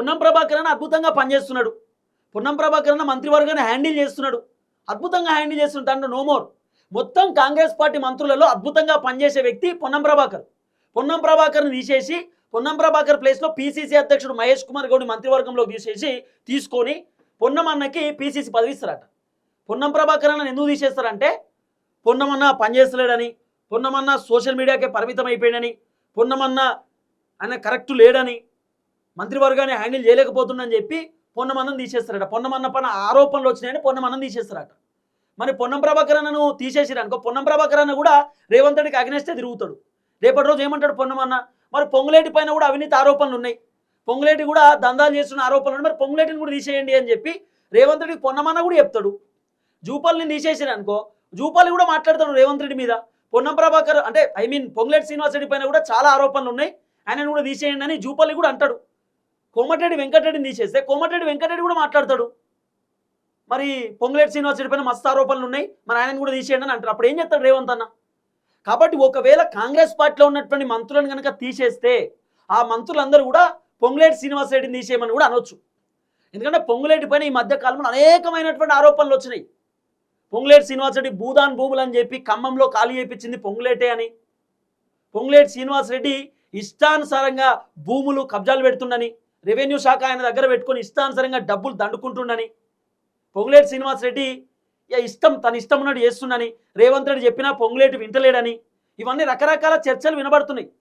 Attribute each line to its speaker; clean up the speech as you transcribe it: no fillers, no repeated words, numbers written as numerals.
Speaker 1: పొన్నం ప్రభాకర్ అన్న అద్భుతంగా పనిచేస్తున్నాడు. పొన్నం ప్రభాకర్ అన్న మంత్రివర్గాన్ని హ్యాండిల్ చేస్తున్నాడు. అద్భుతంగా హ్యాండిల్ చేస్తున్నాడు. దాంట్లో నో మోర్. మొత్తం కాంగ్రెస్ పార్టీ మంత్రులలో అద్భుతంగా పనిచేసే వ్యక్తి పొన్నం ప్రభాకర్. పొన్నం ప్రభాకర్ని తీసేసి పొన్నం ప్రభాకర్ ప్లేస్లో పీసీసీ అధ్యక్షుడు మహేష్ కుమార్ గౌడ్ మంత్రివర్గంలోకి తీసుకొని పొన్నం అన్నకి పీసీసీ పదవి ఇస్తారట. పొన్నం ప్రభాకర్ అన్న ఎందుకు తీసేస్తారంటే పొన్నమన్న పనిచేస్తలేడని, పొన్నమన్న సోషల్ మీడియాకే పరిమితం అయిపోయాడని, పొన్నమన్న ఆయన కరెక్ట్ లేడని, మంత్రివర్గాన్ని హ్యాండిల్ చేయలేకపోతుందని చెప్పి పొన్నమన్నను తీసేస్తారట. పొన్నమన్న పైన ఆరోపణలు వచ్చినాయని పొన్నమన్నను తీసేస్తారట. మరి పొన్నం ప్రభాకర్ అన్నను తీసేసిరనుకో పొన్నం ప్రభాకర్ అన్న కూడా రేవంత్ రెడ్డికి అగ్నెస్టే తిరుగుతాడు. రేపటి రోజు ఏమంటాడు పొన్నమన్న, మరి పొంగులేటి పైన కూడా అవినీతి ఆరోపణలు ఉన్నాయి, పొంగులేటి కూడా దందాలు చేస్తున్న ఆరోపణలు ఉన్నాయి, మరి పొంగులేటిని కూడా తీసేయండి అని చెప్పి రేవంత్ రెడ్డికి పొన్నమన్న కూడా చెప్తాడు. జూపల్లిని తీసేసిరనుకో జూపల్లి కూడా మాట్లాడతాడు రేవంత్ రెడ్డి మీద. పొన్నం ప్రభాకర్ అంటే పొంగులేటి శ్రీనివాస్ రెడ్డి పైన కూడా చాలా ఆరోపణలు ఉన్నాయి, ఆయనను కూడా తీసేయండి అని జూపల్లి కూడా అంటాడు. కోమటిరెడ్డి వెంకటరెడ్డిని తీసేస్తే కోమటిరెడ్డి వెంకటరెడ్డి కూడా మాట్లాడతాడు, మరి పొంగులేటి శ్రీనివాస్ రెడ్డి పైన మస్తు ఆరోపణలు ఉన్నాయి, మరి ఆయనను కూడా తీసేయండి అని అంటారు. అప్పుడు ఏం చేస్తాడు రేవంత్ అన్న? కాబట్టి ఒకవేళ కాంగ్రెస్ పార్టీలో ఉన్నటువంటి మంత్రులను కనుక తీసేస్తే ఆ మంత్రులందరూ కూడా పొంగులేటి శ్రీనివాస్ రెడ్డిని తీసేయమని కూడా అనొచ్చు. ఎందుకంటే పొంగులేటి పైన ఈ మధ్య కాలంలో అనేకమైనటువంటి ఆరోపణలు వచ్చినాయి. పొంగులేటి శ్రీనివాస్ రెడ్డి భూదాన్ భూములు అని చెప్పి ఖమ్మంలో ఖాళీ చేయించింది పొంగులేటే అని, పొంగులేటి శ్రీనివాస్ రెడ్డి ఇష్టానుసారంగా భూములు కబ్జాలు పెడుతుండని, రెవెన్యూ శాఖ ఆయన దగ్గర పెట్టుకొని ఇష్టానుసారంగా డబ్బులు దండుకుంటుండని, పొంగులేటి శ్రీనివాస్ రెడ్డి తన ఇష్టం ఉన్నట్టు చేస్తుండని రేవంత్ రెడ్డి చెప్పినా పొంగులేటి వింటలేడని, ఇవన్నీ రకరకాల చర్చలు వినబడుతున్నాయి.